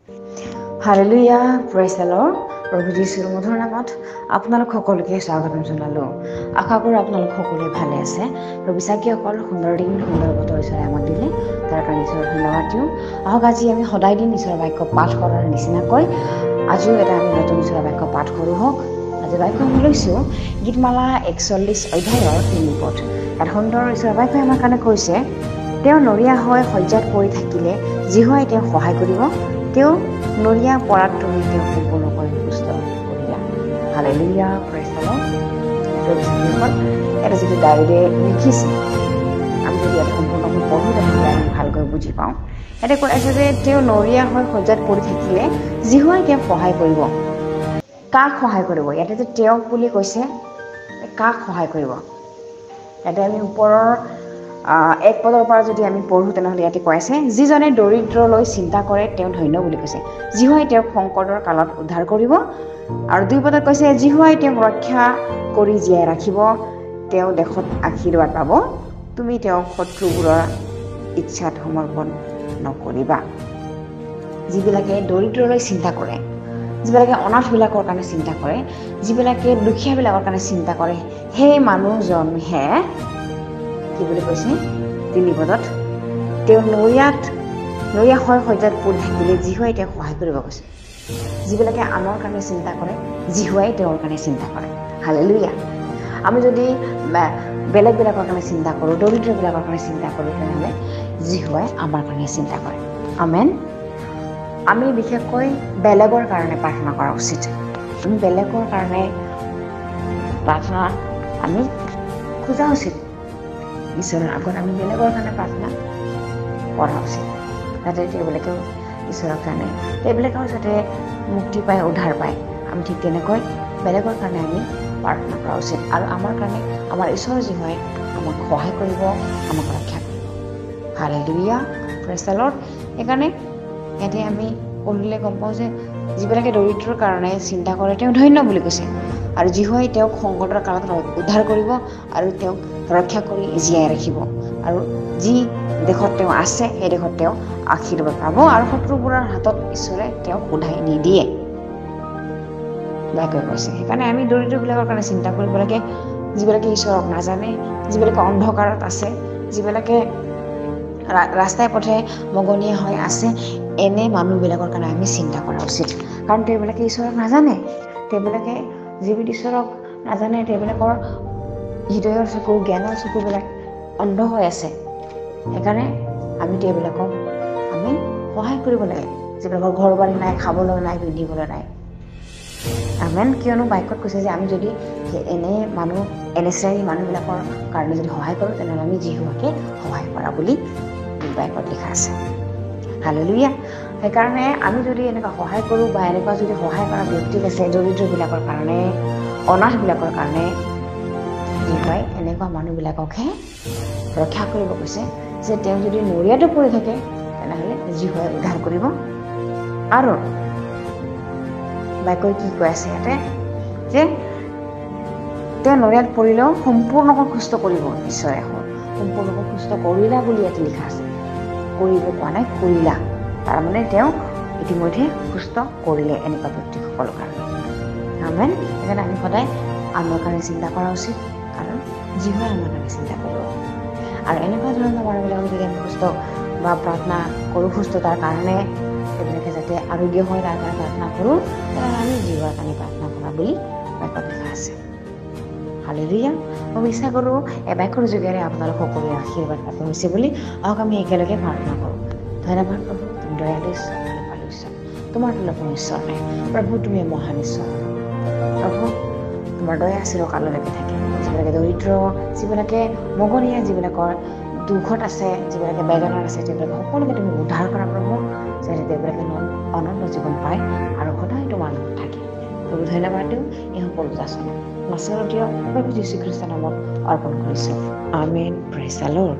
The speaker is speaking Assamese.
Hallelujah, praise the lord. প্ৰভু যীশুৰ মধুৰ নামত আপোনালোক সকলোকে স্বাগতম জনালোঁ। আশা কৰোঁ আপোনালোক সকলোৱে ভালে আছে। প্ৰভু চাকিসকল সুন্দৰ দিন সুন্দৰ বতৰ ঈশ্বৰে আমাক দিলে, তাৰ কাৰণে ঈশ্বৰৰ ধন্যবাদ দিওঁ। আহক আজি আমি সদায় দিন ঈশ্বৰৰ বাক্য পাঠ কৰাৰ নিচিনাকৈ আজিও এটা আমি নতুন ঈশ্বৰৰ বাক্য পাঠ কৰোঁ হওক। আজি বাক্য আমি লৈছোঁ গীতমালা 41 অধ্যায়ৰ 3 পদ। এটা সুন্দৰ ঈশ্বৰৰ বাক্যই আমাৰ কাৰণে কৈছে, তেওঁ নৰিয়া হৈ শয্যাত পৰি থাকিলে যিহোৱাই তেওঁক সহায় কৰিব, তেওঁ নৰিয়া পৰাত তুমি তেওঁক সম্পূৰ্ণকৈ সুস্থ কৰিলা। Hallelujah, praise the lord. এটা যিটো ডায়েৰীৰে লিখিছে, আমি যদি ইয়াত সম্পূৰ্ণকৈ পঢ়োঁ তেতিয়াহ'লে আমি ভালকৈ বুজি পাওঁ। ইয়াতে কৈ আছে যে তেওঁ নৰিয়া হৈ শয্যাত পৰি থাকিলে যিহোৱাই তেওঁক সহায় কৰিব। কাক সহায় কৰিব? ইয়াতে যে তেওঁক বুলি কৈছে, কাক সহায় কৰিব? ইয়াতে আমি ওপৰৰ 1 পদৰ পৰা যদি আমি পঢ়োঁ তেনেহ'লে ইয়াতে কৈ আছে, যিজনে দৰিদ্ৰলৈ চিন্তা কৰে তেওঁ ধন্য বুলি কৈছে, যিহোৱাই তেওঁক সংকটৰ কালত উদ্ধাৰ কৰিব। আৰু 2 পদত কৈছে, যিহোৱাই তেওঁক ৰক্ষা কৰি জীয়াই ৰাখিব, তেওঁ দেশত আশীৰ্বাদ পাব, তুমি তেওঁক শত্ৰুবোৰৰ ইচ্ছাত সমৰ্পণ নকৰিবা। যিবিলাকে দৰিদ্ৰলৈ চিন্তা কৰে, যিবিলাকে অনাথবিলাকৰ কাৰণে চিন্তা কৰে, যিবিলাকে দুখীয়াবিলাকৰ কাৰণে চিন্তা কৰে, সেই মানুহজনহে কি বুলি কৈছে 3 পদত, তেওঁ নৰিয়া হৈ শয্যাত পৰি থাকিলে যিহোৱাই তেওঁক সহায় কৰিব কৈছে। যিবিলাকে আনৰ কাৰণে চিন্তা কৰে, যিহোৱাই তেওঁৰ কাৰণে চিন্তা কৰে। হালেলুয়া। আমি যদি বেলেগবিলাকৰ কাৰণে চিন্তা কৰোঁ, দৰিদ্ৰবিলাকৰ কাৰণে চিন্তা কৰোঁ, তেনেহ'লে যিহোৱাই আমাৰ কাৰণে চিন্তা কৰে। আমেন। আমি বিশেষকৈ বেলেগৰ কাৰণে প্ৰাৰ্থনা কৰা উচিত। আমি বেলেগৰ কাৰণে প্ৰাৰ্থনা আমি খোজা উচিত। ঈশ্বৰৰ আগত আমি বেলেগৰ কাৰণে প্ৰাৰ্থনা কৰা উচিত, যাতে তেওঁবিলাকেও ঈশ্বৰৰ কাৰণে তেওঁবিলাকেও যাতে মুক্তি পায়, উদ্ধাৰ পায়। আমি ঠিক তেনেকৈ বেলেগৰ কাৰণে আমি প্ৰাৰ্থনা কৰা উচিত। আৰু আমাৰ কাৰণে আমাৰ ঈশ্বৰ যি হয় আমাক সহায় কৰিব, আমাক ৰক্ষা কৰিব। Hallelujah, praise the lord. সেইকাৰণে ইয়াতে আমি পঢ়িলে গম পাওঁ যে যিবিলাকে দৰিদ্ৰৰ কাৰণে চিন্তা কৰে তেওঁ ধন্য বুলি কৈছে, আৰু যিহোৱাই তেওঁক সংকটৰ কালত উদ্ধাৰ কৰিব আৰু তেওঁক ৰক্ষা কৰি জীয়াই ৰাখিব। আৰু যি দেশত তেওঁ আছে সেই দেশত তেওঁ আশীৰ্বাদ পাব, আৰু শত্ৰুবোৰৰ হাতত ঈশ্বৰে তেওঁক উধাই নিদিয়ে বেয়াকৈ কৈছে। সেইকাৰণে আমি দৰিদ্ৰবিলাকৰ কাৰণে চিন্তা কৰিব লাগে। যিবিলাকে ঈশ্বৰক নাজানে, যিবিলাকে অন্ধকাৰত আছে, যিবিলাকে ৰাস্তাই পথে মগনীয়া হৈ আছে, এনে মানুহবিলাকৰ কাৰণে আমি চিন্তা কৰা উচিত। কাৰণ তেওঁবিলাকে ঈশ্বৰক নাজানে, তেওঁবিলাকে যিবিধ ঈশ্বৰক নাজানে, তেওঁবিলাকৰ হৃদয়ৰ চকু, জ্ঞানৰ চকুবিলাক অন্ধ হৈ আছে। সেইকাৰণে আমি তেওঁবিলাকক আমি সহায় কৰিব লাগে, যিবিলাকৰ ঘৰ বাৰী নাই, খাবলৈ নাই, পিন্ধিবলৈ নাই। আমেন। কিয়নো বাক্যত কৈছে যে আমি যদি এনে শ্ৰেণীৰ মানুহবিলাকৰ কাৰণে যদি সহায় কৰোঁ, তেনেহ'লে আমি যিহোৱাকে সহায় কৰা বুলি বাক্যত লিখা আছে। হালেলুয়া। সেইকাৰণে আমি যদি এনেকুৱা সহায় কৰোঁ বা এনেকুৱা যদি সহায় কৰা ব্যক্তি আছে, দৰিদ্ৰবিলাকৰ কাৰণে, অনাথবিলাকৰ কাৰণে, যিহোৱাই এনেকুৱা মানুহবিলাককহে ৰক্ষা কৰিব কৈছে। যে তেওঁ যদি নৰিয়াটো পৰি থাকে তেনেহ'লে যিহোৱাই উদ্ধাৰ কৰিব। আৰু বাক্যই কি কৈ আছে ইয়াতে, যে তেওঁ নৰিয়াত পৰিলেও সম্পূৰ্ণকৈ সুস্থ কৰিব ঈশ্বৰে। সম্পূৰ্ণকৈ সুস্থ কৰিলা বুলি ইয়াতে লিখা আছে, কৰিব কোৱা নাই, কৰিলা। তাৰমানে তেওঁ ইতিমধ্যে সুস্থ কৰিলে এনেকুৱা ব্যক্তিসকলৰ কাৰণে। আমেন। সেইকাৰণে আমি সদায় আনৰ কাৰণে চিন্তা কৰা উচিত, কাৰণ যিহোৱাই আমাৰ কাৰণে চিন্তা কৰিব। আৰু এনেকুৱা ধৰণৰ মানুহবিলাকক যদি আমি সুস্থ বা প্ৰাৰ্থনা কৰোঁ, সুস্থতাৰ কাৰণে তেওঁবিলাকে যাতে আৰোগ্য হয় তাৰ কাৰণে প্ৰাৰ্থনা কৰোঁ, তেনেহ'লে আমি যিহোৱাৰ কাৰণে প্ৰাৰ্থনা কৰা বুলি বাক্যত লিখা আছে। হালেলুয়া। মই বিশ্বাস কৰোঁ এই বাক্যৰ যোগেৰে আপোনালোক সকলোৰে আশীৰ্বাদ প্ৰাপ্ত হৈছে বুলি। আহক আমি একেলগে প্ৰাৰ্থনা কৰোঁ। ধন্যবাদ প্ৰভু, তুমি দয়ালু ঈশ্বৰ, ভালুকালু ঈশ্বৰ, তোমাৰ তুলনা ঈশ্বৰ নাই। প্ৰভু তুমি মহান ঈশ্বৰ। প্ৰভু তোমাৰ দয়া চিৰকাললৈকে থাকে। যিবিলাকে দৰিদ্ৰ, যিবিলাকে মগনীয়া, যিবিলাকৰ দুখত আছে, যিবিলাকে বেদনাত আছে, তেওঁবিলাকে সকলোকে তুমি উদ্ধাৰ কৰা প্ৰভু, যাতে তেওঁবিলাকে অনন্ত জীৱন পায় আৰু সদায় তোমাৰ লগত থাকে। প্ৰভু ধন্যবাদ দিওঁ এই সকলো যাচনা নাচৰতীয় প্ৰভু যীশুখ্ৰীষ্টৰ নামত অৰ্পণ কৰিছোঁ। আমেন। Praise the lord.